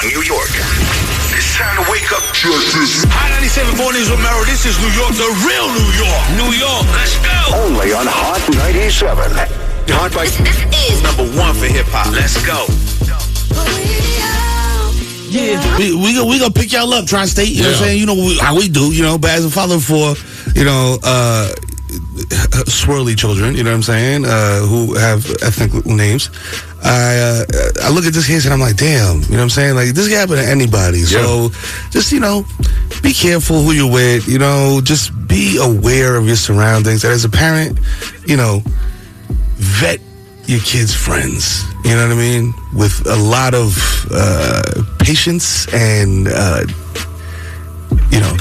New York. It's time to wake up. Hot 97 Mornings with Merrill. This is New York, the real New York. New York, let's go. Only on Hot 97. Hot by This is number one for hip hop. Let's go. Yeah, we gonna pick y'all up, Tri-State. You know what I'm saying? You know how we do. You know, but as a father for swirly children, you know what I'm saying, who have ethnic names, I look at this case and I'm like, damn, you know what I'm saying? Like, this can happen to anybody. So just, be careful who you're with, just be aware of your surroundings. And as a parent, vet your kids' friends, you know what I mean? With a lot of patience and,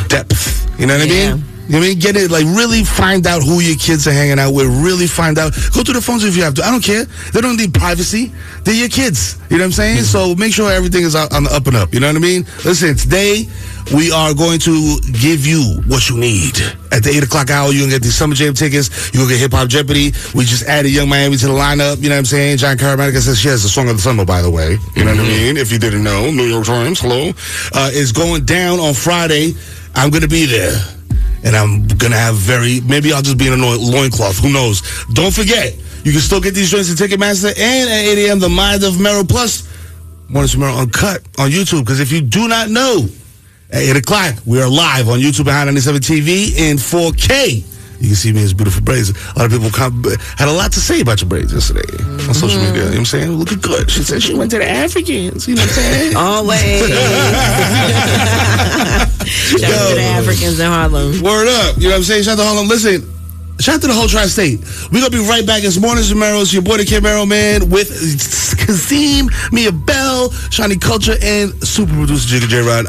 depth, you know what I mean? You know what I mean? Get it, like, really find out who your kids are hanging out with. Really find out. Go through the phones if you have to. I don't care. They don't need privacy. They're your kids. You know what I'm saying? So make sure everything is on the up and up. You know what I mean? Listen, today we are going to give you what you need. At the 8 o'clock hour, you're going to get these Summer Jam tickets. You're going to get Hip Hop Jeopardy. We just added Young Miami to the lineup. You know what I'm saying? John Caramanica says she has the song of the summer, by the way. You know what I mean? If you didn't know, New York Times, hello. Is going down on Friday. I'm going to be there. And I'm going to have maybe I'll just be in a loincloth. Who knows? Don't forget, you can still get these joints at Ticketmaster and at 8 a.m. The Mind of Merrill Plus. Morning to Merrill Uncut on YouTube. Because if you do not know, at 8 o'clock, we are live on YouTube at Hot 97 TV in 4K. You can see me as beautiful braids. A lot of people had a lot to say about your braids yesterday on social media. You know what I'm saying? Looking good. She said she went to the Africans. You know what I'm saying? Always. Shout out to the Africans in Harlem. Word up. You know what I'm saying? Shout out to Harlem. Listen, shout out to the whole Tri-State. We're going to be right back. It's Mornings with Merrill. It's your boy, the Kid Merrill, man, with Kazim, Mia Bell, Shiny Culture, and super producer Jigga J-Rod.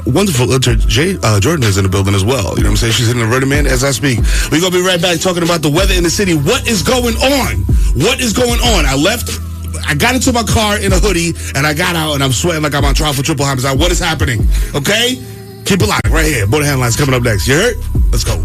Wonderful Jordan is in the building as well. You know what I'm saying? She's hitting the rhythm man as I speak. We're going to be right back talking about the weather in the city. What is going on? What is going on? I got into my car in a hoodie, and I got out, and I'm sweating like I'm on trial for triple homicide. What is happening? Okay? Keep it live right here. Border Headlines coming up next. You heard? Let's go.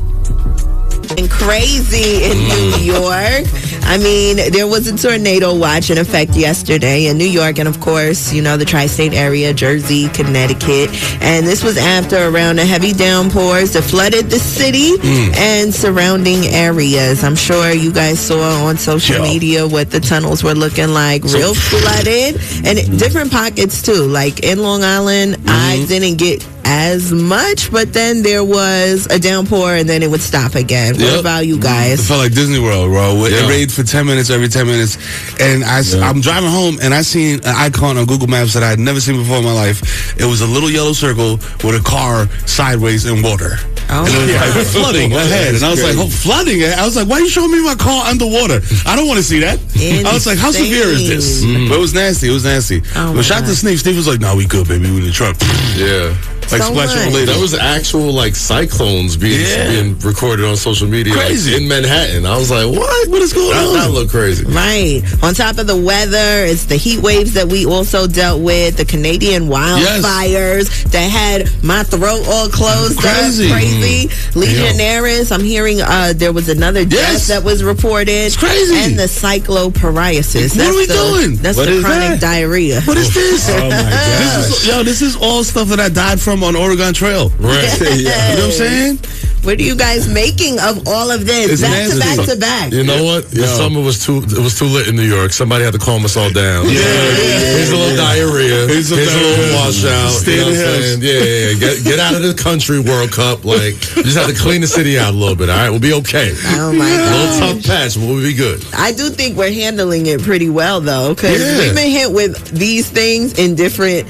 And crazy in New York. I mean, there was a tornado watch in effect yesterday in New York, and of course, the tri-state area, Jersey, Connecticut. And this was after around the heavy downpours that flooded the city and surrounding areas. I'm sure you guys saw on social media what the tunnels were looking like, real flooded, and different pockets too. Like in Long Island, I didn't get as much, but then there was a downpour and then it would stop again. What about you guys? It felt like Disney World, bro. It rained for 10 minutes every 10 minutes. And I'm driving home and I seen an icon on Google Maps that I had never seen before in my life. It was a little yellow circle with a car sideways in water. And it was like flooding ahead. And I was like, flooding? I was like, why are you showing me my car underwater? I don't want to see that. I was like, how severe is this? But it was nasty. But shout out to Steve. Steve was like, no, we good, baby. We in the truck. Yeah. Like splashing later. There was actual cyclones being recorded on social media, crazy in Manhattan. I was like, what is going on? That looked crazy. Right. On top of the weather, it's the heat waves that we also dealt with, the Canadian wildfires that had my throat all closed up. Crazy. Legionnaires. I'm hearing there was another death that was reported. It's crazy. And the cyclopariasis. What are we doing? That's the chronic diarrhea. What is this? Oh my gosh. This is all stuff that I died from on Oregon Trail. Right. You know what I'm saying? What are you guys making of all of this? Back to back. You know what? The summer was too lit in New York. Somebody had to calm us all down. Here's a little diarrhea. Here's a little washout. Stay in the hills. Yeah. Get out of the country World Cup. You just have to clean the city out a little bit. All right, we'll be okay. Oh my God. A little tough patch, but we'll be good. I do think we're handling it pretty well though, because we've been hit with these things at different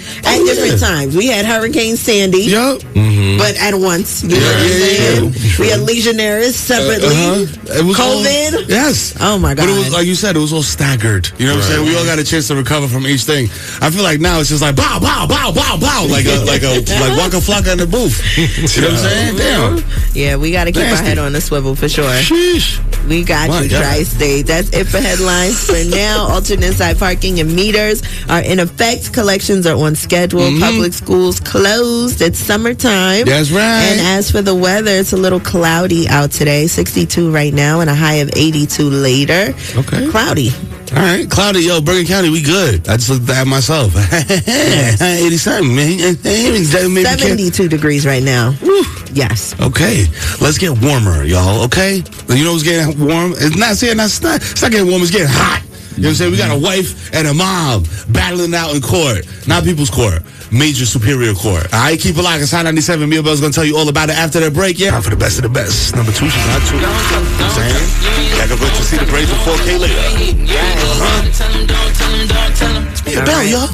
times. We had Hurricane Sandy, but at once. You know what I'm saying? We had Legionnaires separately. It was COVID. Yes. Oh my God. But it was like you said, it was all staggered. You know what I'm saying? We all got a chance to recover from each thing. I feel like now it's just like bow, bow, bow, bow, bow, like Waka Flocka in the booth. You know what I'm saying? Damn. Yeah, we got to keep our head on the swivel for sure. Sheesh. We got you, Tri-State. That's it for headlines for now. Alternate side parking and meters are in effect. Collections are on schedule. Public schools closed. It's summertime. That's right. And as for the weather, it's a little cloudy out today. 62 right now and a high of 82 later. Okay. Cloudy. All right, cloudy, yo, Bergen County, we good. I just looked at myself. 87, man. 72 degrees right now. Woo. Yes. Okay, let's get warmer, y'all. Okay, you know what's getting warm? It's not getting warm. It's getting hot. You know what I'm saying? We got a wife and a mom battling out in court, not people's court, major superior court. All right, keep it locked. It's Hot 97. Mia Bell's gonna tell you all about it after that break. Yeah, time for the best of the best. Number 2, she's not 2. You know what I'm saying? I can wait to see the braids in 4K later. Mia Bell, y'all.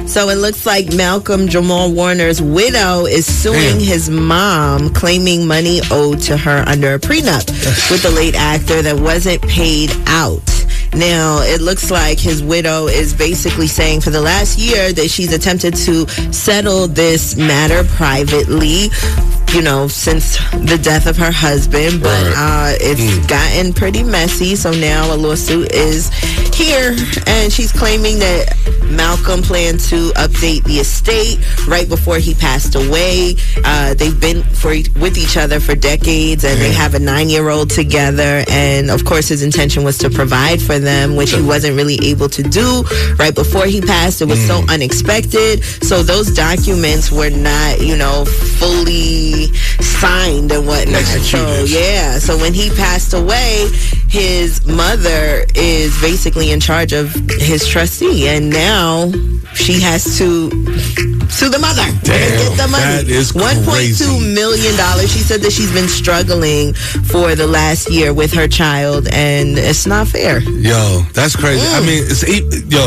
So it looks like Malcolm Jamal Warner's widow is suing his mom, claiming money owed to her under a prenup with the late actor that wasn't paid out. Now, it looks like his widow is basically saying for the last year that she's attempted to settle this matter privately, you know, since the death of her husband, but it's gotten pretty messy. So now a lawsuit is here, and she's claiming that Malcolm planned to update the estate right before he passed away. They've been with each other for decades, and they have a 9-year-old together. And of course, his intention was to provide for them, which he wasn't really able to do right before he passed. It was so unexpected. So those documents were not, you know, fully signed and whatnot. So when he passed away, his mother is basically in charge of his trustee, and now she has to sue the mother to get the money. That is $1.2 million. She said that she's been struggling for the last year with her child, and it's not fair. Yo, that's crazy. I mean,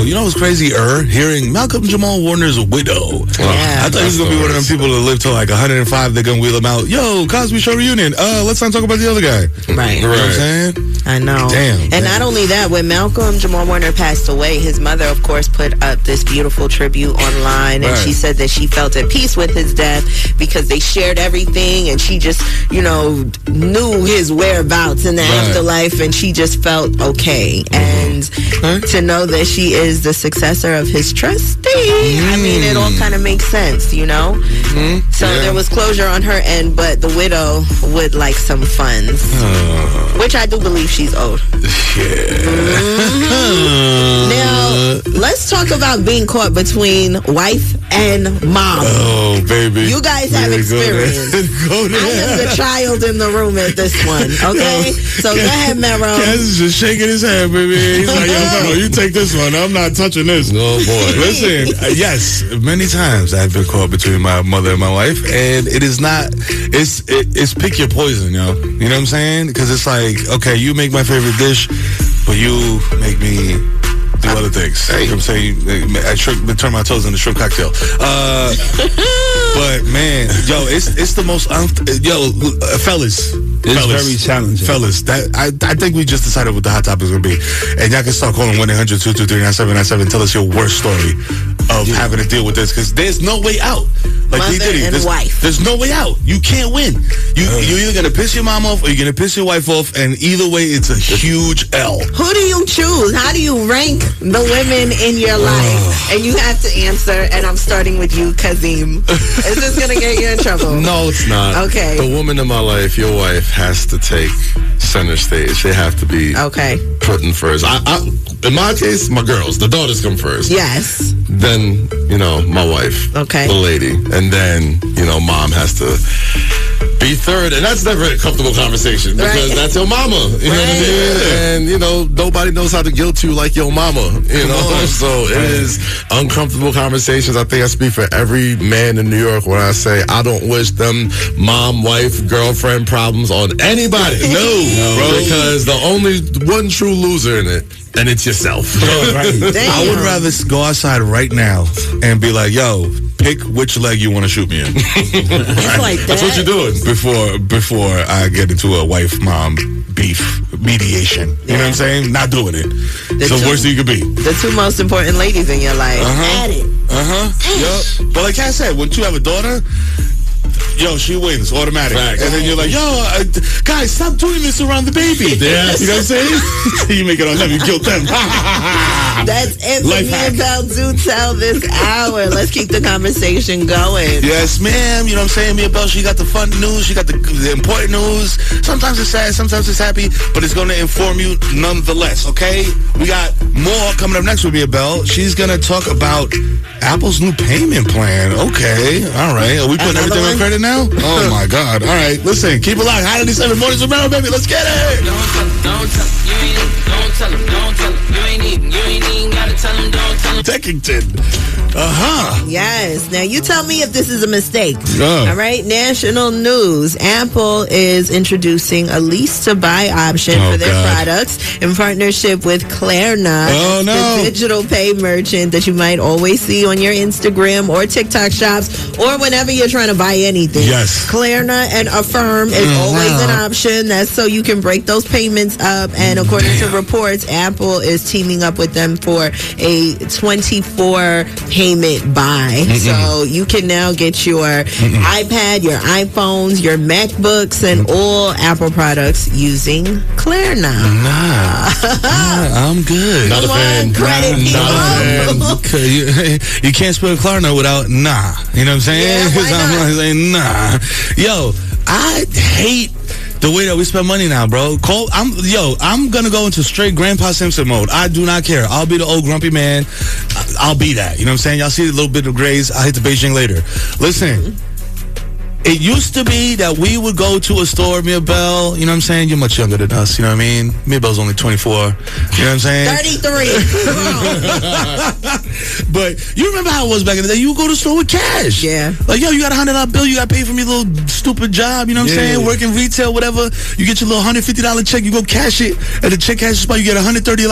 you know what's crazy? Hearing Malcolm Jamal Warner's widow. I thought he was gonna be one of them people that live till like 105. They're gonna wheel him out. Yo, Cosby Show reunion. Let's not talk about the other guy. Right. You know what I'm saying? I know. And not only that, when Malcolm Jamal Warner passed away, his mother, of course, put up this beautiful tribute online, and she said that she felt at peace with his death because they shared everything, and she just, you know, knew his whereabouts in the afterlife, and she just felt okay. And to know that she is the successor of his trustee, I mean, it all kind of makes sense, you know? So there was closure on her end, but the widow would like some funds, which I do believe she's owed. Now, let's talk about being caught between wife and mom. Oh, baby. You guys have experience. Go there. I am the child in the room at this one, okay? So go ahead, Mero. Kaz is just shaking his head, baby. He's like, yo, Mero, you take this one. I'm not touching this. Oh, boy. Listen, yes, many times I've been caught between my mother and my wife, and it is not, it's pick your poison, yo. You know what I'm saying? Because it's like, okay, you make my favorite dish, but you make me do other things. You know what I'm saying? I turn my toes in the shrimp cocktail. But man, yo, it's the most fellas. It's very challenging. Fellas, I think we just decided what the hot topic is going to be. And y'all can start calling 1-800-223-9797. Tell us your worst story of having to deal with this, because there's no way out. Like Mother and wife. There's no way out. You can't win. You're either going to piss your mom off or you're going to piss your wife off, and either way, it's a huge L. Who do you choose? How do you rank the women in your life? And you have to answer, and I'm starting with you, Kazim. Is this going to get you in trouble? No, it's not. Okay. The woman in my life, your wife, has to take center stage. They have to be put in first. In my case, my girls, the daughters come first. Yes. Then, you know, my wife, the lady. And then, you know, mom has to be third. And that's never a comfortable conversation because that's your mama. You know what I mean? And, you know, nobody knows how to guilt you like your mama. You know? So it is uncomfortable conversations. I think I speak for every man in New York when I say I don't wish them mom, wife, girlfriend problems on anybody. No. Because the only one true loser in it, and it's yourself. I would rather go outside right now and be like, yo, pick which leg you want to shoot me in. It's like that. That's what you're doing. Before I get into a wife-mom beef mediation. You know what I'm saying? Not doing it. It's the worst you could be. The two most important ladies in your life. At it. Yep. But like I said, once you have a daughter, yo, she wins automatic. And then you're like, yo, guys, stop doing this around the baby. You know what I'm saying? You make it on them, you guilt them. That's it for Life me hack. and Bell Do Tell this hour. Let's keep the conversation going. Yes, ma'am. You know what I'm saying? Me and Bell, she got the fun news. She got the important news. Sometimes it's sad, sometimes it's happy, but it's going to inform you nonetheless, okay? We got more coming up next with me and Bell. She's going to talk about Apple's new payment plan. Okay. All right. Are we putting everything on credit now? Oh, my God. All right. Listen, keep it locked. Hot 97 Mornings with Mero, baby. Let's get it. Don't tell him, you ain't even, don't tell him, you ain't even gotta tell him, don't tell him. Deckington. Yes. Now, you tell me if this is a mistake. All right. National news. Apple is introducing a lease-to-buy option for their products in partnership with Klarna. The digital pay merchant that you might always see on your Instagram or TikTok shops or whenever you're trying to buy anything. Yes. Klarna and Affirm is always an option. That's so you can break those payments up. And according to reports, Apple is teaming up with them for a 24 payment buy. So you can now get your iPad, your iPhones, your MacBooks, and all Apple products using Klarna. I'm good. Not a fan. Credit You can't spell Klarna without nah. You know what I'm saying? Yeah, why not? I'm saying nah. Yo, I hate the way that we spend money now, bro. I'm gonna go into straight Grandpa Simpson mode. I do not care. I'll be the old grumpy man. I'll be that. You know what I'm saying? Y'all see a little bit of grays. I'll hit the Beijing later. Listen. It used to be that we would go to a store, me and Bell, you know what I'm saying? You're much younger than us, you know what I mean? Me and Bell's only 24, you know what I'm saying? 33. But you remember how it was back in the day? You would go to the store with cash. Yeah. Like, yo, you got a $100 bill, you got to pay for me little stupid job, you know what I'm saying? Working retail, whatever. You get your little $150 check, you go cash it, at the check cash spot, you get $130 back. You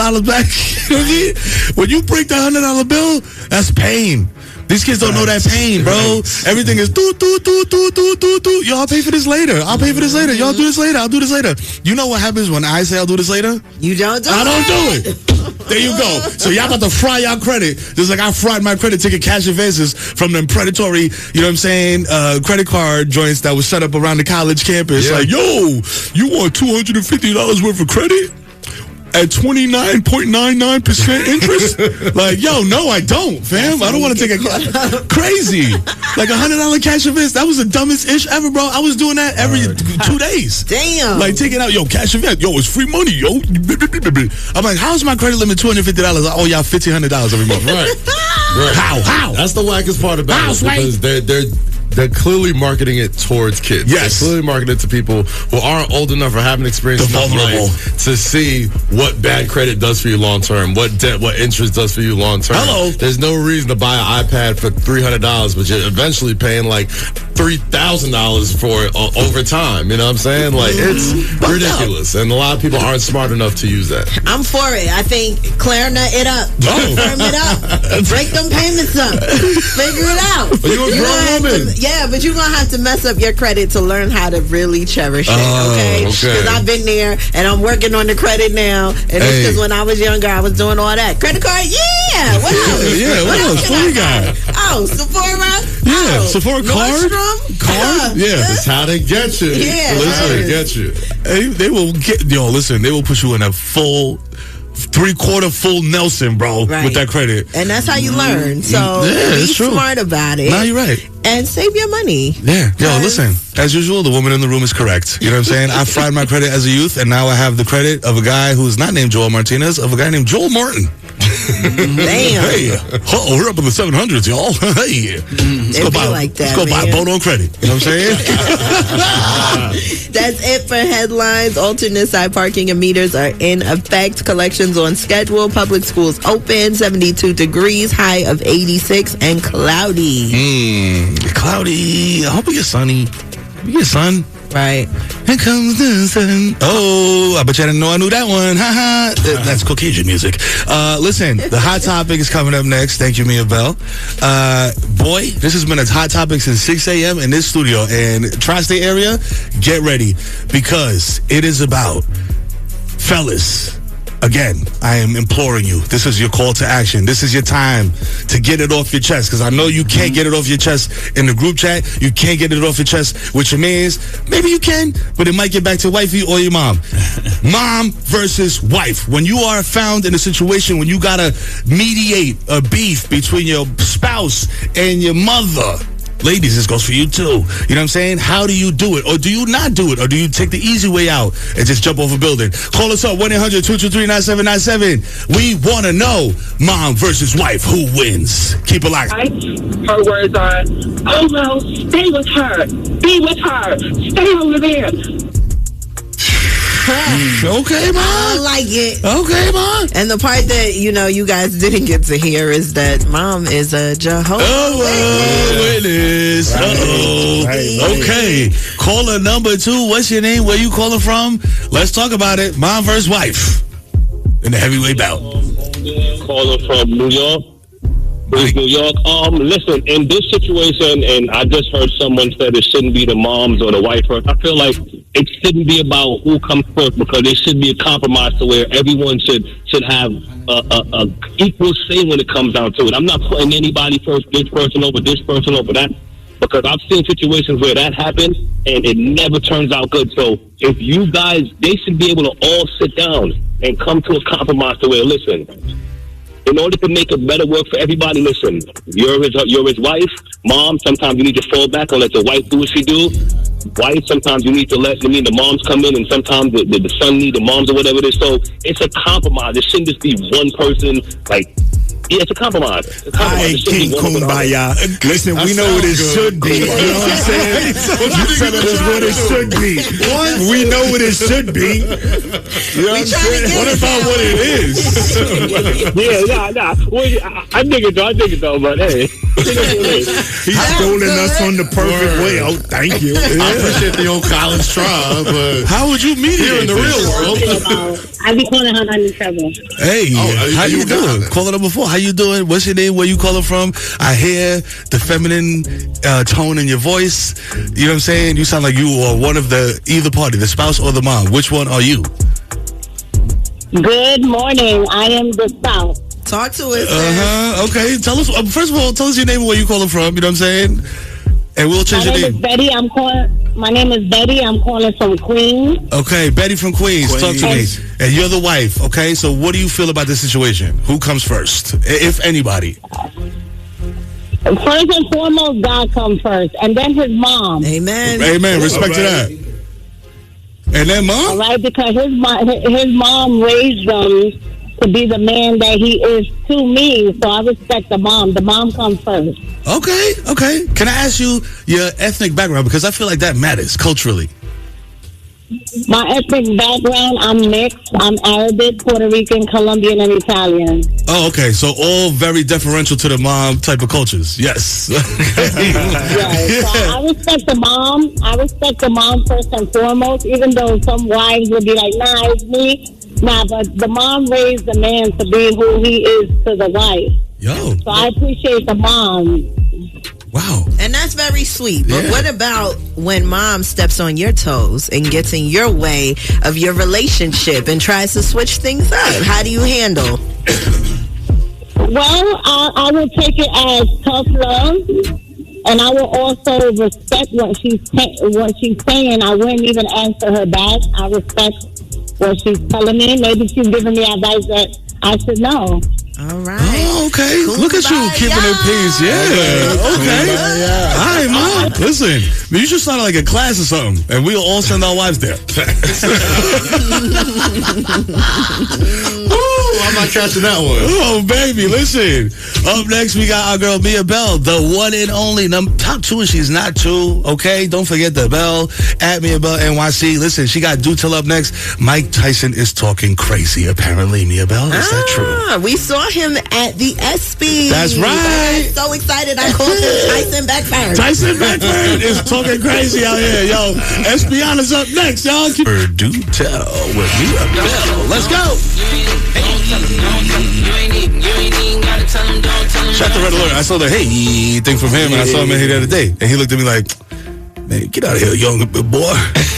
know what I mean? When you break the $100 bill, that's pain. These kids don't know that pain, bro. Everything is do. Yo, I'll pay for this later. I'll pay for this later. Y'all do this later. I'll do this later. You know what happens when I say I'll do this later? You don't do it. I don't do it. There you go. So y'all about to fry y'all credit. Just like I fried my credit taking cash advances from them predatory, you know what I'm saying, credit card joints that was set up around the college campus. Like, yo, you want $250 worth of credit? At 29.99% interest? Like, yo, no, I don't, fam. I don't want to take a crazy. Like $100 cash advance. That was the dumbest ish ever, bro. I was doing that every 2 days. Damn. Like taking out, yo, cash advance. Yo, it's free money, yo. I'm like, how's my credit limit $250? I owe y'all $1,500 every month. Right. How? That's the wackest part about it because they're clearly marketing it towards kids. Yes. They're clearly marketing it to people who aren't old enough or haven't experienced enough life to see what bad credit does for you long term, what debt, what interest does for you long term. Hello. There's no reason to buy an iPad for $300, but you're eventually paying like $3,000 for it over time. You know what I'm saying? Like, it's ridiculous. And a lot of people aren't smart enough to use that. I'm for it. I think Klarna it up. Firm it up. Break them payments up. Figure it out. But you're a grown woman. Yeah, but you're going to have to mess up your credit to learn how to really cherish it, okay? Because I've been there, and I'm working on the credit now, and it's because when I was younger, I was doing all that. Credit card, yeah! What else? What else? What we got? Oh, Sephora? Yeah, Oh, Sephora card? Card? Yeah. That's how they get you. Yeah. Listen, they get you. They will get, listen, they will put you in a full 3/4 full Nelson, bro, with that credit. And that's how you learn. So be smart about it. No, you're right. And save your money. Yeah. Yo, listen, as usual, the woman in the room is correct. You know what I'm saying? I fried my credit as a youth, and now I have the credit of a guy who's not named Joel Martinez, of a guy named Joel Martin. Damn. Hey, we're up in the 700s, y'all. Hey. Let's go buy a boat on credit. You know what I'm saying? That's it for headlines. Alternate side parking and meters are in effect. Collections on schedule. Public schools open. 72 degrees. High of 86 and cloudy. Cloudy. I hope we get sunny. We get sun. Right. Here comes the sun. Oh, I bet you I didn't know I knew that one. Ha ha. That's Caucasian music. Listen, the hot topic is coming up next. Thank you, Mia Bell. Boy, this has been a hot topic since 6 a.m. in this studio. And Tri-State area, get ready. Because it is about, fellas, Again, I am imploring you. This is your call to action. This is your time to get it off your chest, because I know you can't get it off your chest in the group chat. You can't get it off your chest with your mans. Maybe you can, but it might get back to wifey or your mom. Mom versus wife. When you are found in a situation when you gotta mediate a beef between your spouse and your mother, ladies, this goes for you too. You know what I'm saying? How do you do it? Or do you not do it? Or do you take the easy way out and just jump off a building? Call us up, 1-800-223-9797. We want to know, mom versus wife, who wins? Keep it locked. Her words are, oh, well, stay with her. Be with her. Stay over there. Okay, Mom. I like it. Okay, Mom. And the part that, you guys didn't get to hear is that Mom is a Jehovah's Witness. Uh-oh. Okay. Caller number 2. What's your name? Where you calling from? Let's talk about it. Mom versus wife in the heavyweight bout. Calling from New York. New York. Listen, in this situation, and I just heard someone say it shouldn't be the moms or the wife first. I feel like it shouldn't be about who comes first, because there should be a compromise to where everyone should have a equal say when it comes down to it. I'm not putting anybody first, this person over that, because I've seen situations where that happens and it never turns out good. So if you guys, they should be able to all sit down and come to a compromise to where, listen, in order to make it better work for everybody, listen, you're his wife. Mom, sometimes you need to fall back and let the wife do what she do. Wife, sometimes you need to let the moms come in, and sometimes the son need the moms or whatever it is. So it's a compromise. It shouldn't just be one person, it's a compromise. I King Kumbaya. Listen, we know what it should be. You know what I'm saying? You're telling us what it should be. We know what it should be. You know what I'm saying? What about what it is? Nah. I dig it though, but hey. He's stolen us on the perfect way. Oh, thank you. I appreciate the old college try, but how would you meet here in the real world? I be calling her 97. Hey, how you doing? Calling her before. How you doing? What's your name? Where you calling from? I hear the feminine tone in your voice. You know what I'm saying? You sound like you are one of either party, the spouse or the mom. Which one are you? Good morning. I am the spouse. Talk to us. Okay. Tell us. First of all, tell us your name and where you calling from. You know what I'm saying? And we'll change your name. My name is Betty. I'm calling from Queens. Okay, Betty from Queens. Talk to me. And you're the wife. Okay. So what do you feel about this situation? Who comes first, if anybody? First and foremost, God comes first, and then his mom. Amen. Respect to that. And then mom? All right, because his mom raised him to be the man that he is to me, so I respect the mom. The mom comes first. Okay. Can I ask you your ethnic background? Because I feel like that matters culturally. My ethnic background, I'm mixed. I'm Arabic, Puerto Rican, Colombian, and Italian. Oh, okay. So all very deferential to the mom type of cultures. Yes. Right. So I respect the mom. I respect the mom first and foremost, even though some wives would be like, nah, it's me. Nah, but the mom raised the man to be who he is to the wife. Yo. So I appreciate the mom. Wow. And that's very sweet. But what about when mom steps on your toes and gets in your way of your relationship and tries to switch things up? How do you handle? Well, I will take it as tough love, and I will also respect what she's saying. I wouldn't even answer her back. I respect what she's telling me. Maybe she's giving me advice that I should know. All right. Oh, okay. Look at you keeping it peace. Yeah. Okay. All right, mom. Listen, you just sounded like a class or something, and we'll all send our wives there. I'm not catching that one. Oh, baby, listen. Up next, we got our girl Mia Bell, the one and only top 2, and she's not 2. Okay, don't forget the bell at Mia Bell NYC. Listen, she got Do Till up next. Mike Tyson is talking crazy. Apparently, Mia Bell, is that true? We saw him at the ESPY. That's right. I'm so excited. I called him Tyson Backfire. Tyson Backfire is talking crazy out here, yo. Espion's up next, y'all. Do Tell with Mia Bell. Let's go. Shout to Red Alert. I saw the hey thing from him, and I saw him in here the other day, and he looked at me like, man, get out of here, young boy.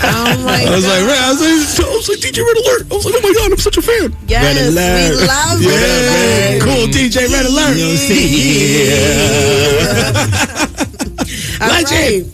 Oh my I was God. like, I was like, DJ Red Alert. I was like, oh my God, I'm such a fan. Yes, Red Alert. we love Yeah, Red man. Alert. Cool, DJ Red Alert. All right.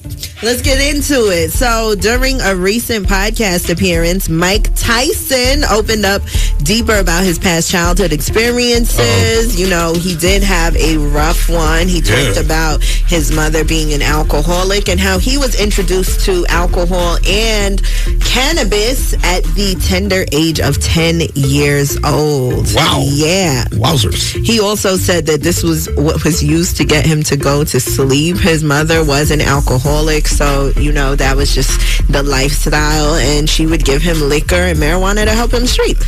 Let's get into it. So, during a recent podcast appearance, Mike Tyson opened up deeper about his past childhood experiences. You know, he did have a rough one. He talked about his mother being an alcoholic and how he was introduced to alcohol and cannabis at the tender age of 10 years old. Wow. Yeah. Wowzers. He also said that this was what was used to get him to go to sleep. His mother was an alcoholic, so, you know, that was just the lifestyle, and she would give him liquor and marijuana to help him sleep.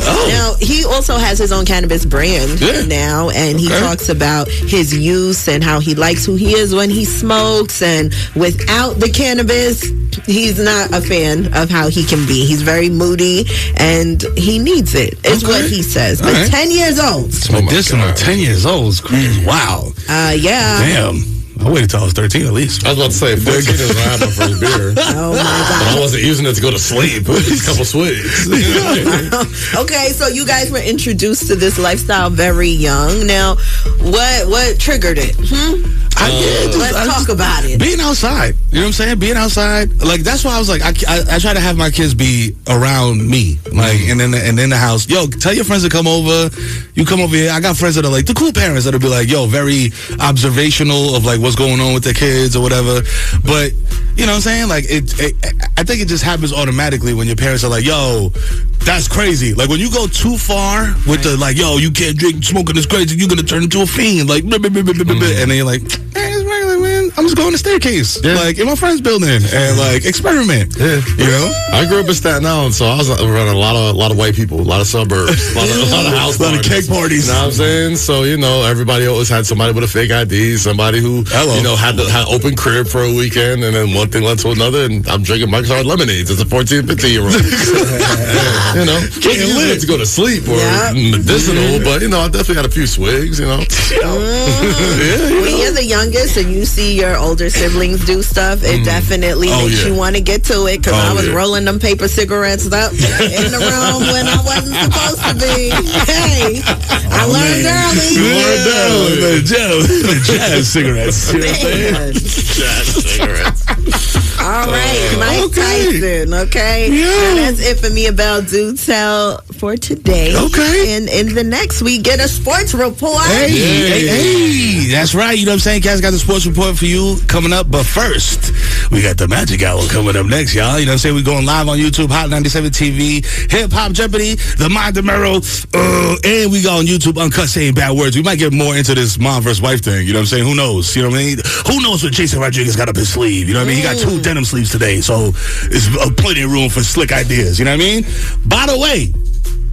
Oh. Now, he also has his own cannabis brand now, and he talks about his use and how he likes who he is when he smokes, and without the cannabis, he's not a fan of how he can be. He's very moody, and he needs it, is what he says. But 10 years old. It's medicinal. 10 years old is crazy. Wow. Yeah. Damn. I waited till I was 13 at least. I was about to say, 14 is when I had my first beer. Oh my God. But I wasn't using it to go to sleep. It was just a couple swigs. Okay, so you guys were introduced to this lifestyle very young. Now, what triggered it? Let's talk about it. Being outside. You know what I'm saying? Being outside. Like, that's why I was like, I try to have my kids be around me. Like, and in the house. Yo, tell your friends to come over. You come over here. I got friends that are like, the cool parents that'll be like, yo, very observational of like what's going on with their kids or whatever. But, you know what I'm saying? Like, I think it just happens automatically when your parents are like, yo, that's crazy. Like, when you go too far with the, like, yo, you can't drink, smoking is crazy, you're going to turn into a fiend. Like, and then you're like, it's regular, man. I'm just going to staircase. Like, in my friend's building and, like, experiment. You know? I grew up in Staten Island, so I was around a lot of white people, a lot of suburbs, a lot of house a lot of parties. cake parties. You know what I'm saying? So, you know, everybody always had somebody with a fake ID, somebody who, you know, had open crib for a weekend, and then one thing led to another, and I'm drinking Mike's Hard Lemonades as a 14, 15-year-old. You know, getting lit to go to sleep or medicinal, but, you know, I definitely had a few swigs, you know. When you're the youngest and you see your older siblings do stuff, it definitely makes you want to get to it, because I was rolling them paper cigarettes up in the room when I wasn't supposed to be. Hey, I learned early. You learned early. The jazz cigarettes. You know what I'm saying? Jazz cigarettes. All right, Mike Tyson, okay? And that's it for me about Do Tell for today. Okay. And in the next, we get a sports report. Hey, that's right. You know what I'm saying? Guys got the sports report for you coming up. But first, we got the Magic Hour coming up next, y'all. You know what I'm saying? We're going live on YouTube, Hot 97 TV, Hip Hop Jeopardy, The Mind Demero, and we got on YouTube, Uncut Saying Bad Words. We might get more into this mom versus wife thing. You know what I'm saying? Who knows? You know what I mean? Who knows what Jason Rodriguez got up his sleeve? You know what I mean? He got 2 denim sleeves today, so there's plenty of room for slick ideas. You know what I mean? By the way,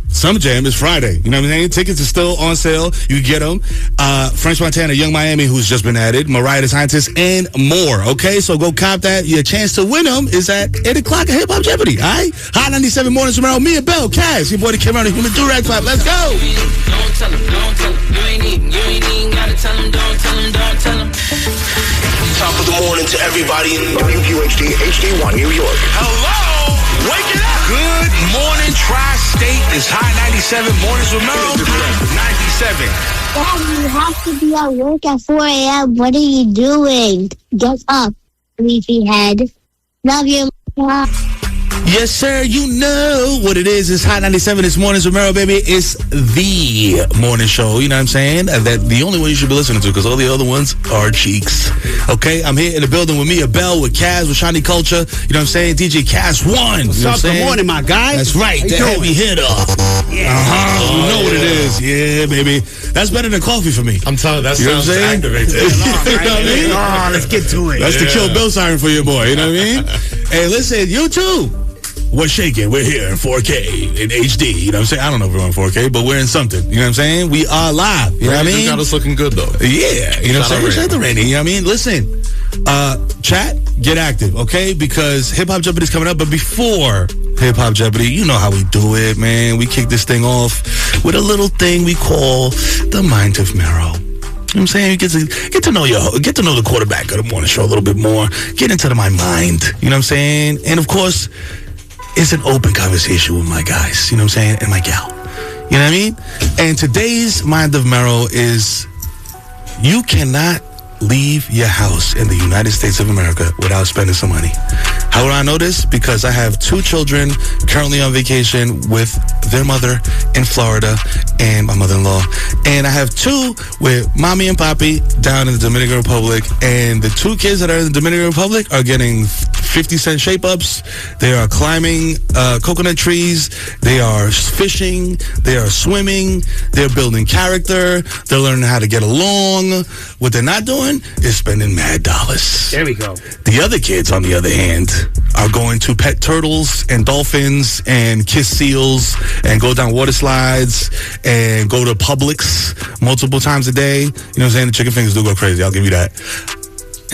Summer Jam is Friday. You know what I'm saying? Tickets are still on sale. You can get them. French Montana, Young Miami, who's just been added, Mariah the Scientist, and more. Okay, so go cop that. Your chance to win them is at 8 o'clock at Hip Hop Jeopardy. All right? Hot 97 Mornings tomorrow. Me and Bell, Cass, your boy that came around the Human Durag Clap. Let's go. Don't tell him, don't tell him. You ain't even gotta tell him, don't tell him, don't tell him. Top of the morning to everybody in WQHD HD1 New York. Hello! Wake it up! Good morning, Tri-State. It's Hot 97 Mornings with Merrill. Hot 97. Dad, you have to be at work at 4 a.m. What are you doing? Get up, sleepyhead. Love you, Mom. Yes, sir. You know what it is. It's Hot 97 this morning's Romero, baby. It's the morning show. You know what I'm saying? That the only one you should be listening to, because all the other ones are cheeks. Okay? I'm here in the building with Mia Bell, with Kaz, with Shiny Culture. You know what I'm saying? DJ Kaz 1. What's up? Good morning, my guy. That's right. The heavy hitter. Yeah. You know what it is. Yeah, baby. That's better than coffee for me. I'm telling you, that You know what sounds I'm saying? activated. You know what I mean? Oh, let's get to it. That's the Kill Bill siren for your boy. You know what I mean? Hey, listen, you too. We're shaking. We're here in 4K, in HD. You know what I'm saying? I don't know if we're on 4K, but we're in something. You know what I'm saying? We are live. You know what I mean? Got us looking good, though. Yeah. You know what I'm saying? Shout out to Randy. You know what I mean? Listen, chat, get active, okay? Because Hip Hop Jeopardy is coming up. But before Hip Hop Jeopardy, you know how we do it, man. We kick this thing off with a little thing we call the Mind of Marrow. You know what I'm saying? Get to know the quarterback of the morning show a little bit more. Get into my mind. You know what I'm saying? And of course, it's an open conversation with my guys. You know what I'm saying? And my gal. You know what I mean? And today's Mind of Merrill is you cannot leave your house in the United States of America without spending some money. How do I know this? Because I have 2 children currently on vacation with their mother in Florida and my mother-in-law. And I have 2 with mommy and papi down in the Dominican Republic. And the 2 kids that are in the Dominican Republic are getting 50-cent shape-ups. They are climbing coconut trees. They are fishing. They are swimming. They're building character. They're learning how to get along. What they're not doing is spending mad dollars. There we go. The other kids, on the other hand, are going to pet turtles and dolphins and kiss seals and go down water slides and go to Publix multiple times a day. You know what I'm saying? The chicken fingers do go crazy. I'll give you that.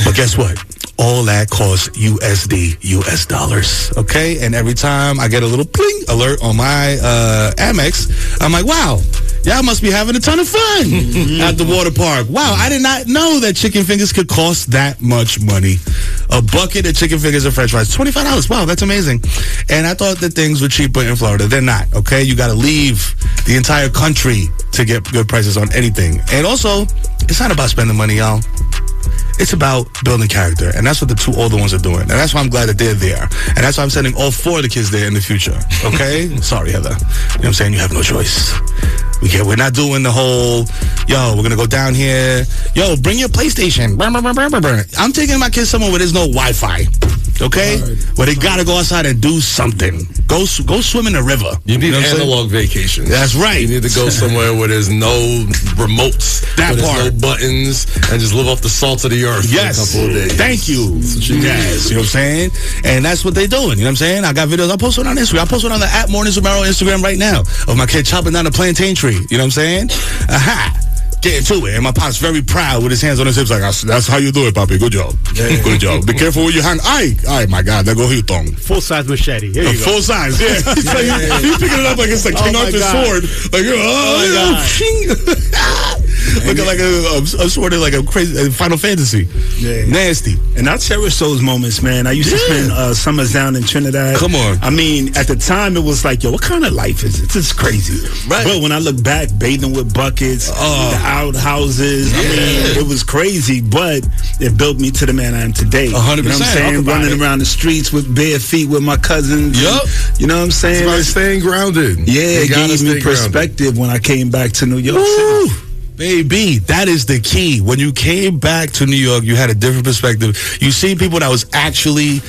But guess what? All that costs USD, US dollars. Okay? And every time I get a little pling alert on my Amex, I'm like, wow, y'all must be having a ton of fun at the water park. Wow, I did not know that chicken fingers could cost that much money. A bucket of chicken fingers and french fries, $25. Wow, that's amazing. And I thought that things were cheaper in Florida. They're not, okay? You got to leave the entire country to get good prices on anything. And also, it's not about spending money, y'all. It's about building character, and that's what the 2 older ones are doing, and that's why I'm glad that they're there, and that's why I'm sending all 4 of the kids there in the future. Okay? Sorry, Heather. You know what I'm saying? You have no choice. We're not doing the whole, we're gonna go down here. Bring your PlayStation. I'm taking my kids somewhere where there's no Wi-Fi. Okay? Right. Where they gotta go outside and do something. Go swim in the river. You need analog vacation. That's right. You need to go somewhere where there's no remotes, that part, no buttons, and just live off the salt of the earth for a couple of days. Thank you. Yes, you know what I'm saying? And that's what they're doing. You know what I'm saying? I got videos. I post it on Instagram. I post it on the @Mornings with Merrill Instagram right now of my kid chopping down a plantain tree. You know what I'm saying? Aha. Getting to it. And my pop's very proud with his hands on his hips like, that's how you do it, papi. Good job. Yeah. Good job. Be careful with your hand. Ay, my God. There go your tongue. Full-size machete. Here you go. Full size, yeah. He's picking it up like it's like King Arthur's sword. Like, looking like a sword in like a crazy Final Fantasy. Yeah. Nasty. And I cherish those moments, man. I used to spend summers down in Trinidad. Come on. I mean, at the time, it was like, what kind of life is it? It's crazy. Right. But when I look back, bathing with buckets, the outhouses, I mean, it was crazy, but it built me to the man I am today. 100%. You know what I'm saying? Running around the streets with bare feet with my cousins. Yup. You know what I'm saying? It's about staying grounded. Yeah, it gave me perspective when I came back to New York City. Baby, that is the key. When you came back to New York, you had a different perspective. You see people that was actually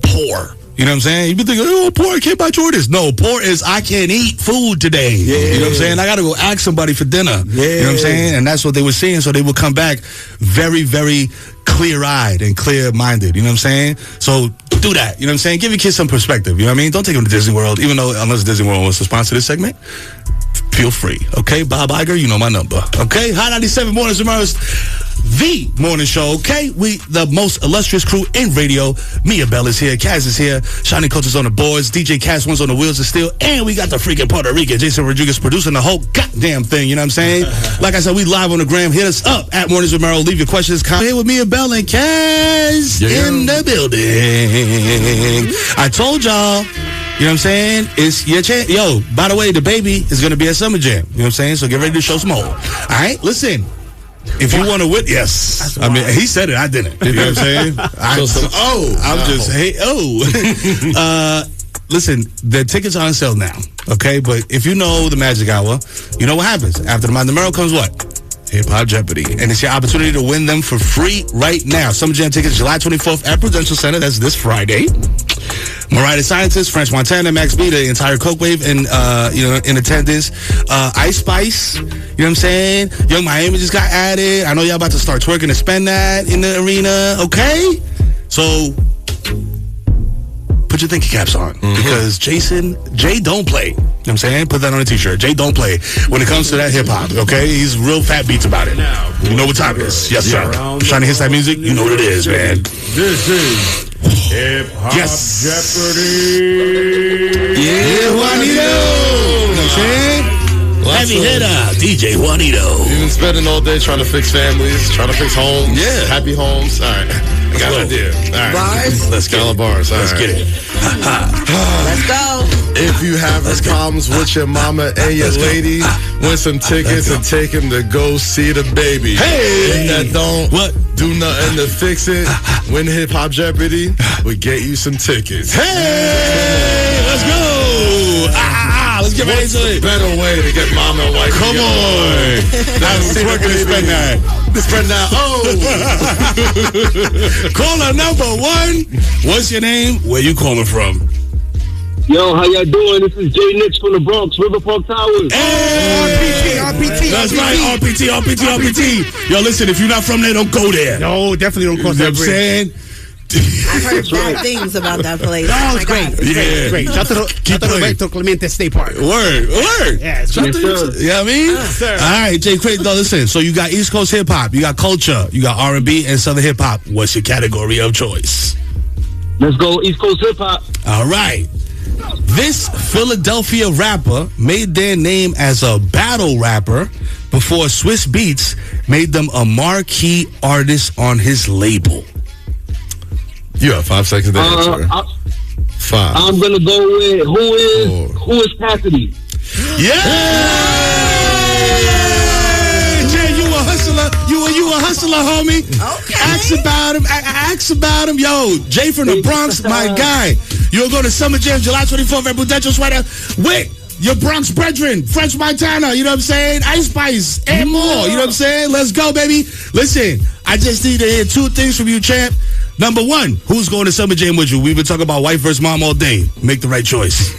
poor. You know what I'm saying? You be thinking, poor, I can't buy Jordans. No, poor is I can't eat food today. Yeah. You know what I'm saying? I got to go ask somebody for dinner. Yeah. You know what I'm saying? And that's what they were seeing. So they would come back very, very clear-eyed and clear-minded. You know what I'm saying? So do that. You know what I'm saying? Give your kids some perspective. You know what I mean? Don't take them to Disney World, even though unless Disney World wants to sponsor this segment. Feel free. Okay? Bob Iger, you know my number. Okay? Hot 97 Mornings with Merrill, the morning show. Okay? We, the most illustrious crew in radio. Mia Bell is here. Kaz is here. Shiny Coach is on the boards. DJ Cass one's on the wheels of steel. And we got the freaking Puerto Rican Jason Rodriguez producing the whole goddamn thing. You know what I'm saying? Like I said, we live on the gram. Hit us up at Mornings with Merrill. Leave your questions. Come here with Mia Bell and Kaz in the building. I told y'all. You know what I'm saying? It's your chance. Yo, by the way, the baby is going to be at Summer Jam. You know what I'm saying? So get ready to show some more. All right? Listen. If you want to win, yes. I mean, he said it. I didn't. You know what I'm saying? Listen, the tickets are on sale now. Okay? But if you know the Magic Hour, you know what happens. After the Mind of Merrill comes what? Hip Hop Jeopardy. And it's your opportunity to win them for free right now. Summer Jam tickets July 24th at Prudential Center. That's this Friday. Mariah the Scientist, French Montana, Max B, the entire Coke Wave, and in attendance. Ice Spice, you know what I'm saying? Young Miami just got added. I know y'all about to start twerking and spend that in the arena. Okay, so put your thinking caps on because Jay don't play. You know what I'm saying? Put that on a t-shirt. Jay don't play when it comes to that hip-hop, okay? He's real fat beats about it. You know what time it is. Yes, sir. Trying to hit that music? You know what it is, man. This is Hip Hop Jeopardy. Yeah, Juanito. You know what I'm saying? Heavy hitter, DJ Juanito. You've been spending all day trying to fix families, trying to fix homes. Yeah. Happy homes. All right. I got an idea. All right. Bars? Let's get it. Bars. Let's get it. Let's go. If you having problems with your mama and your lady, win some tickets and take him to go see the baby. Hey! If that don't do nothing to fix it, win Hip Hop Jeopardy, we get you some tickets. Hey! Let's go! Let's get ready to it. Better way to get mama and wife. Come on. That's working to spend that. Spread that. Caller number 1. What's your name? Where you calling from? Yo, how y'all doing? This is Jay Nix from the Bronx, River Park Towers. Hey! RPT. That's right, RPT. Yo, listen, if you're not from there, don't go there. No, definitely don't cross that bridge. You know what I'm saying? I've heard bad things about that place. No, it's great. It's great. Shout out to Roberto Clemente State Park. Word. Yeah, it's great. You know what I mean? Sir. All right, Jay Craig, no, listen. So you got East Coast hip hop, you got culture, you got R&B, and Southern hip hop. What's your category of choice? Let's go East Coast hip hop. All right. This Philadelphia rapper made their name as a battle rapper before Swiss Beats made them a marquee artist on his label. You have 5 seconds to answer. 5. I'm gonna go with who is Cassidy. Yeah! Jay, you a hustler. You a hustler, homie. Okay. Ask about him. Yo, Jay from the Bronx, my guy. You'll go to Summer Jam July 24th at Prudential Sweater with your Bronx brethren, French Montana, you know what I'm saying? Ice Spice, and more, you know what I'm saying? Let's go, baby. Listen, I just need to hear 2 things from you, champ. Number 1, who's going to Summer Jam with you? We've been talking about wife versus mom all day. Make the right choice.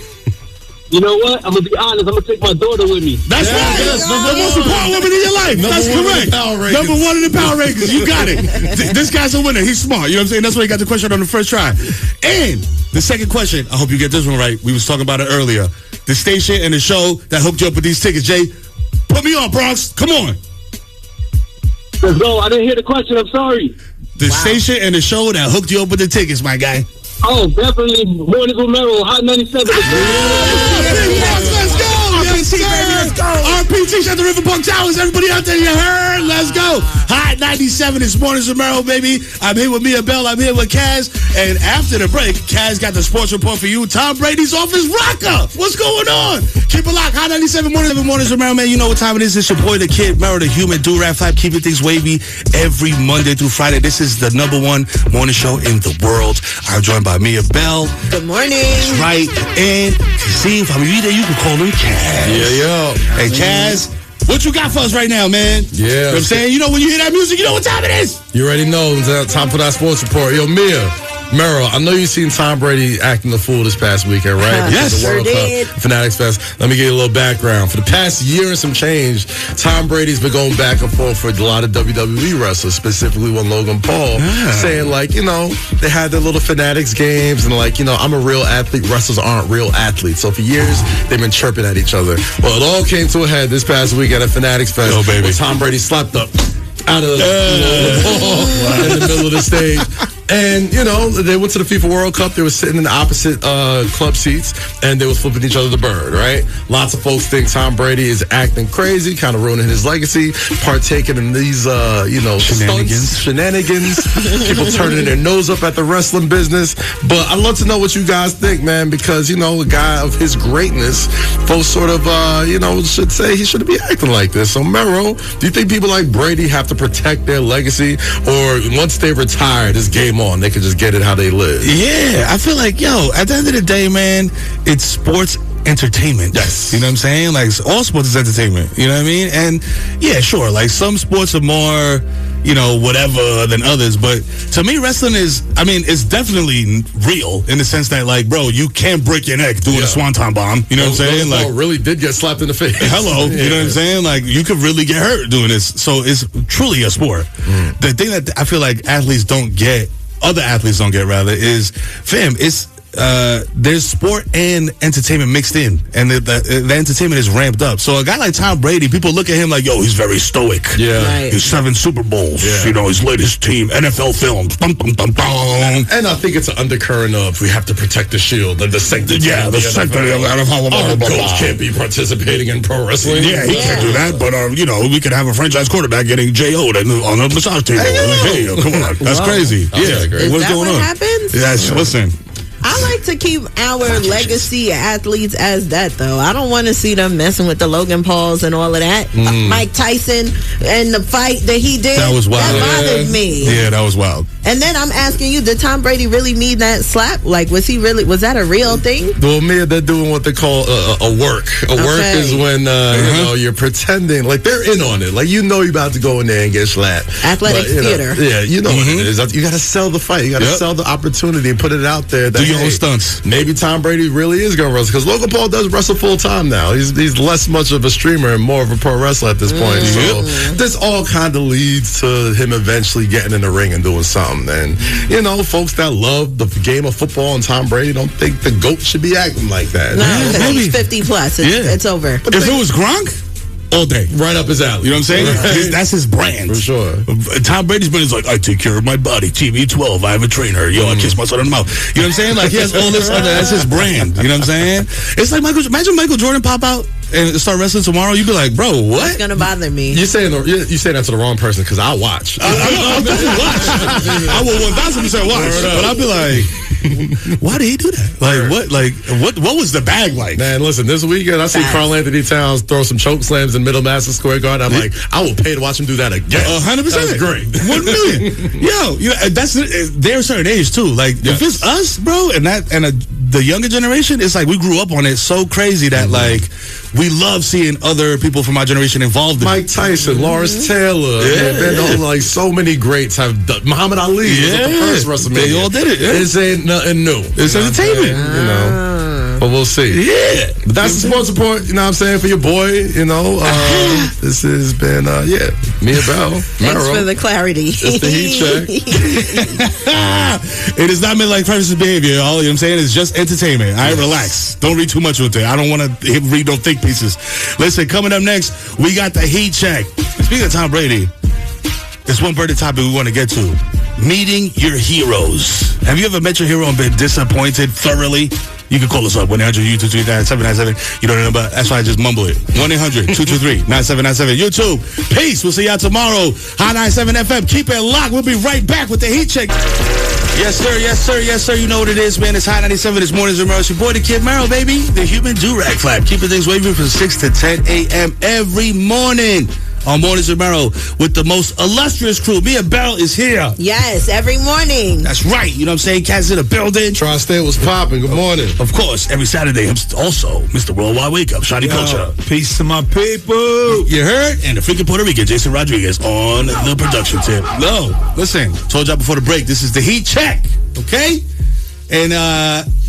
You know what? I'm going to be honest. I'm going to take my daughter with me. That's right. That's the most important woman in your life. That's correct. Number 1 in the Power Rankings. You got it. This guy's a winner. He's smart. You know what I'm saying? That's why he got the question on the first try. And the second question, I hope you get this one right. We was talking about it earlier. The station and the show that hooked you up with these tickets, Jay. Put me on, Bronx. Come on. Let's go. I didn't hear the question. I'm sorry. The station and the show that hooked you up with the tickets, my guy. Oh, definitely. Mornings with Merrill, Hot 97. Let's go. RPT, baby. Let's go. RPT, at the River Park Towers. Everybody out there, you heard? Let's go. Hot 97 is Mornings with Merrill, baby. I'm here with Mia Bell. I'm here with Kaz. And after the break, Kaz got the sports report for you. Tom Brady's off his rocker. What's going on? Keep it locked. Hot 97 Mornings with Merrill, man. You know what time it is. It's your boy, the kid, Merrill, the human, do-rap flap, keeping things wavy every Monday through Friday. This is the number 1 morning show in the world. I'm joined by Mia Bell. Good morning. That's right. And see, if I'm there, you can call him Kaz. Yeah. Hey, Kaz, what you got for us right now, man? Yeah. You know what I'm saying? You know, when you hear that music, you know what time it is. You already know. It's time for that sports report. Yo, Mia. Merrill, I know you've seen Tom Brady acting the fool this past weekend, right? Yes, the World Cup, Fanatics Fest. Let me give you a little background. For the past year and some change, Tom Brady's been going back and forth with a lot of WWE wrestlers, specifically one Logan Paul, saying, like, you know, they had their little Fanatics games and, like, you know, I'm a real athlete. Wrestlers aren't real athletes. So for years, they've been chirping at each other. Well, it all came to a head this past weekend at Fanatics Fest. Oh, baby. Tom Brady slapped up out of the ball in the middle of the stage. And, you know, they went to the FIFA World Cup. They were sitting in the opposite club seats, and they was flipping each other the bird, right? Lots of folks think Tom Brady is acting crazy, kind of ruining his legacy, partaking in these, you know, shenanigans. People turning their nose up at the wrestling business. But I'd love to know what you guys think, man, because, you know, a guy of his greatness, folks sort of, you know, should say he shouldn't be acting like this. So, Merrill, do you think people like Brady have to protect their legacy, or once they retire, this game on, they can just get it how they live? Yeah, I feel like, yo, at the end of the day, man, it's sports entertainment. Yes. You know what I'm saying? Like, all sports is entertainment. You know what I mean? And, yeah, sure, like, some sports are more, you know, whatever than others. But to me, wrestling is, I mean, it's definitely real in the sense that, like, bro, you can't break your neck doing a swanton bomb. You know what I'm saying? Like, really did get slapped in the face. Hello. Yeah. You know what I'm saying? Like, you could really get hurt doing this. So it's truly a sport. The thing that I feel like other athletes don't get, rather, is, fam, it's there's sport and entertainment mixed in, and the entertainment is ramped up. So a guy like Tom Brady, people look at him like, yo, he's very stoic. Yeah. Right. He's 7 Super Bowls. Yeah. You know, his latest team, NFL films. Bum, bum, bum, bum. And I think it's an undercurrent of we have to protect the shield and the sanctity. Yeah, the sanctity of our coach can't be participating in pro wrestling. Yeah, he can't do that. But you know, we could have a franchise quarterback getting JO'd on a massage table. Hey, come on, that's crazy. Yeah, what's going on? Happens? Yes, listen. I like to keep our legacy athletes as that, though. I don't want to see them messing with the Logan Pauls and all of that. Mike Tyson and the fight that he did. That was wild. That bothered me. Yeah, that was wild. And then I'm asking you, did Tom Brady really need that slap? Like, was that a real thing? Well, they're doing what they call a work. Work is when, you know, you're pretending, like they're in on it. Like, you know you're about to go in there and get slapped. Athletic theater. You know what it is. You got to sell the fight. You got to sell the opportunity and put it out there. That, do your own stunts. Maybe Tom Brady really is going to wrestle, because Logan Paul does wrestle full time now. He's less much of a streamer and more of a pro wrestler at this point. So this all kind of leads to him eventually getting in the ring and doing something. And you know, folks that love the game of football and Tom Brady don't think the GOAT should be acting like that. No, because he's 50 plus. It's over. But if it was Gronk, all day. Right up his alley. You know what I'm saying? Right. That's his brand. For sure. Tom Brady's brand is like, I take care of my body. TV12, I have a trainer. Yo, I kiss my son in the mouth. You know what I'm saying? Like, he has all this other, that's his brand. You know what I'm saying? It's like imagine Michael Jordan pop out and start wrestling tomorrow. You'd be like, bro, what? It's going to bother me. You're saying that to the wrong person, because I'll watch. I'll definitely watch. I will 1,000% watch. But I'll be like, why did he do that? Like, what was the bag like? Man, listen, this weekend I see Karl Anthony Towns throw some choke slams in Middle Madison Square Garden. I'm like, I will pay to watch him do that again. 100%. That's great. 1 million. Yo, that's they're a certain age too. Like, if it's us, bro, and the younger generation, it's like we grew up on it so crazy that like we love seeing other people from our generation involved in Mike Tyson, Lawrence Taylor. Like so many greats have done. Muhammad Ali was at the first WrestleMania. They all did it. Yeah. This ain't nothing new. It's entertainment. You know. But we'll see. Yeah. But that's the sports report, you know what I'm saying, for your boy, you know. This has been, Mia Bell. Thanks for the clarity. It's the heat check. It is not meant like practice behavior. All you know what I'm saying is just entertainment. All right, relax. Don't read too much with it. I don't want to read no think pieces. Listen, coming up next, we got the heat check. Speaking of Tom Brady, there's one burning topic we want to get to. Meeting your heroes. Have you ever met your hero and been disappointed thoroughly? You can call us up, 1-800-223-9797. You don't know, but that's why I just mumble it. 1-800-223-9797. YouTube. Peace. We'll see y'all tomorrow. Hot 97 FM. Keep it locked. We'll be right back with the heat check. Yes, sir. Yes, sir. Yes, sir. You know what it is, man. It's Hot 97 this morning. It's your boy, the Kid Merrill, baby. The human do-rag flap. Keeping things waving from 6 to 10 a.m. every morning. On Mornings with Merrill with the most illustrious crew. Mia Bell is here. Yes, every morning. That's right. You know what I'm saying? Cat's in the building. Tri-State was popping. Good morning. Of course, every Saturday, I'm also Mr. Worldwide Wake Up, Shotty Culture. Peace to my people. You heard? And the freaking Puerto Rican, Jason Rodriguez, on the production tip. No, listen, told y'all before the break, this is the heat check, okay? And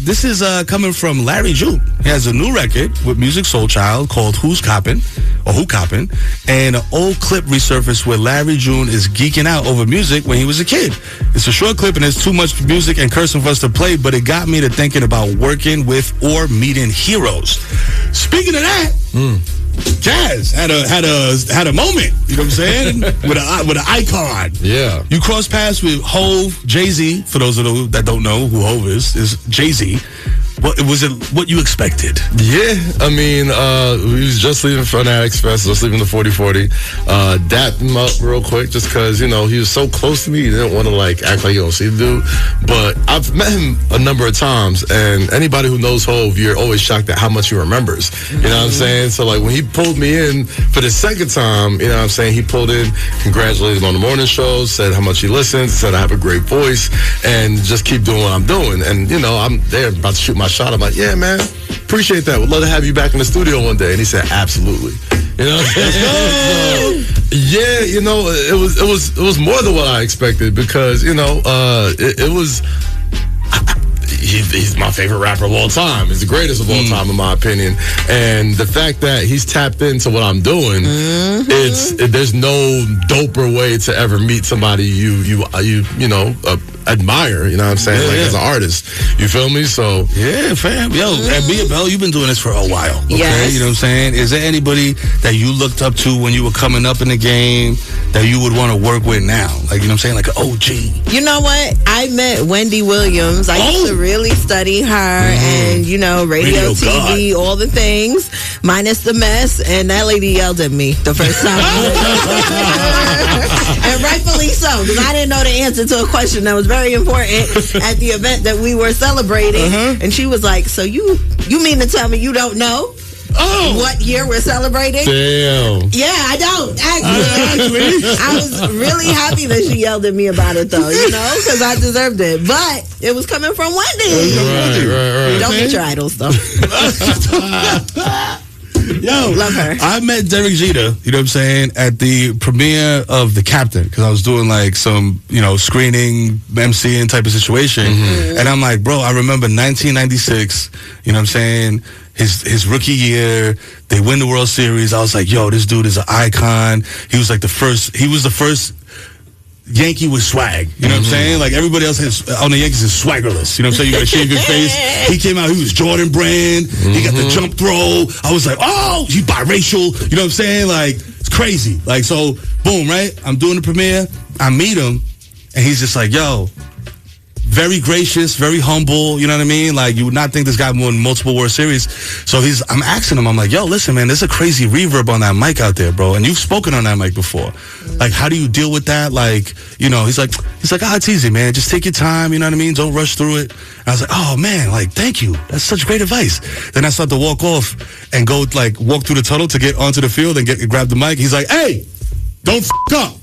this is coming from Larry June. He has a new record with Music Soul Child called Who's Coppin', or Who Coppin', and an old clip resurfaced where Larry June is geeking out over music when he was a kid. It's a short clip and there's too much music and cursing for us to play, but it got me to thinking about working with or meeting heroes. Speaking of that, Jazz had a moment, you know what I'm saying? with an icon. Yeah. You cross paths with Hove, Jay-Z. For those of you that don't know who Hove is Jay-Z. Was it what you expected? Yeah, I mean, we was just leaving Fanatic Express, just leaving the 4040. Dapped him up real quick just because, you know, he was so close to me. He didn't want to, like, act like you don't see the dude. But I've met him a number of times, and anybody who knows Hove, you're always shocked at how much he remembers. You know what I'm saying? So, like, when he pulled me in for the second time, you know what I'm saying, he pulled in, congratulated me on the morning show, said how much he listens, said I have a great voice, and just keep doing what I'm doing. And, you know, I'm there about to shoot my shot. I'm like, yeah, man, appreciate that. Would love to have you back in the studio one day. And he said, absolutely. You know what I'm saying? So, yeah, you know, it was more than what I expected because, you know, it was. he's my favorite rapper of all time. He's the greatest of all time, in my opinion. And the fact that he's tapped into what I'm doing, there's no doper way to ever meet somebody you admire. You know what I'm saying? As an artist, you feel me? So yeah, fam. Yo, and Mia Bell, you've been doing this for a while. Okay, yes. You know what I'm saying? Is there anybody that you looked up to when you were coming up in the game that you would want to work with now? Like, you know what I'm saying? Like an OG. You know what? I met Wendy Williams. I used to really study her and, radio, TV, all the things, minus the mess. And that lady yelled at me the first time. And rightfully so, because I didn't know the answer to a question that was very important at the event that we were celebrating. And she was like, so you mean to tell me you don't know what year we're celebrating? Damn. Yeah, I don't, actually. I was really happy that she yelled at me about it, though, because I deserved it. But it was coming from Wendy. Right. Don't get your idols, though. Yo, love her. I met Derek Jeter, you know what I'm saying, at the premiere of The Captain, because I was doing like some, screening, MCing type of situation. And I'm like, bro, I remember 1996, you know what I'm saying, his rookie year, they win the World Series. I was like, yo, this dude is an icon. He was the first Yankee with swag, you know what I'm saying? Like everybody else on the Yankees is swaggerless, you know what I'm saying? You gotta shave your face. He came out, he was Jordan brand, he got the jump throw. I was like, oh, he's biracial, you know what I'm saying? Like, it's crazy. Like, so, boom, right? I'm doing the premiere, I meet him, and he's just like, yo, very gracious, very humble, you know what I mean? Like, you would not think this guy won multiple World Series. So I'm asking him, I'm like, yo, listen, man, there's a crazy reverb on that mic out there, bro. And you've spoken on that mic before. Like, how do you deal with that? Like, he's like, it's easy, man. Just take your time, you know what I mean? Don't rush through it. And I was like, oh, man, like, thank you. That's such great advice. Then I start to walk off and go, walk through the tunnel to get onto the field and grab the mic. He's like, hey, don't up.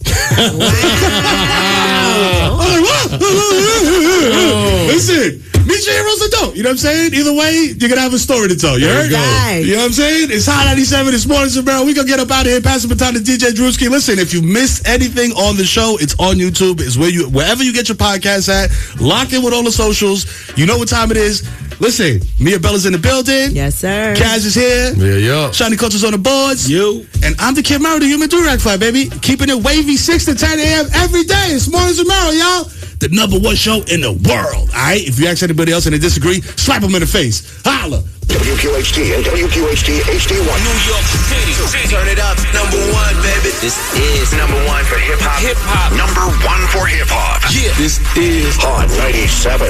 Listen, meet your heroes or don't. You know what I'm saying? Either way, you're going to have a story to tell. You heard? You know what I'm saying? It's Hot 97. It's Mornings with Merrill. We're going to get up out of here. Pass the baton to DJ Drewski. Listen, if you missed anything on the show, it's on YouTube. It's wherever you get your podcast at. Lock in with all the socials. You know what time it is. Listen, Mia Bella's in the building. Yes, sir. Kaz is here. Yeah. Shiny Culture's on the boards. And I'm the Kid Merrill, the Human Durag Fly, baby. Keeping it wavy 6 to 10 a.m. every day. It's Mornings with Merrill, y'all. The #1 show in the world. All right? If you ask anybody else and they disagree, slap them in the face. Holla. WQHD and WQHD HD1. New York City. Turn it up. #1, baby. This is #1 for hip-hop. Hip-hop. #1 for hip-hop. Yeah. This is Hot 97.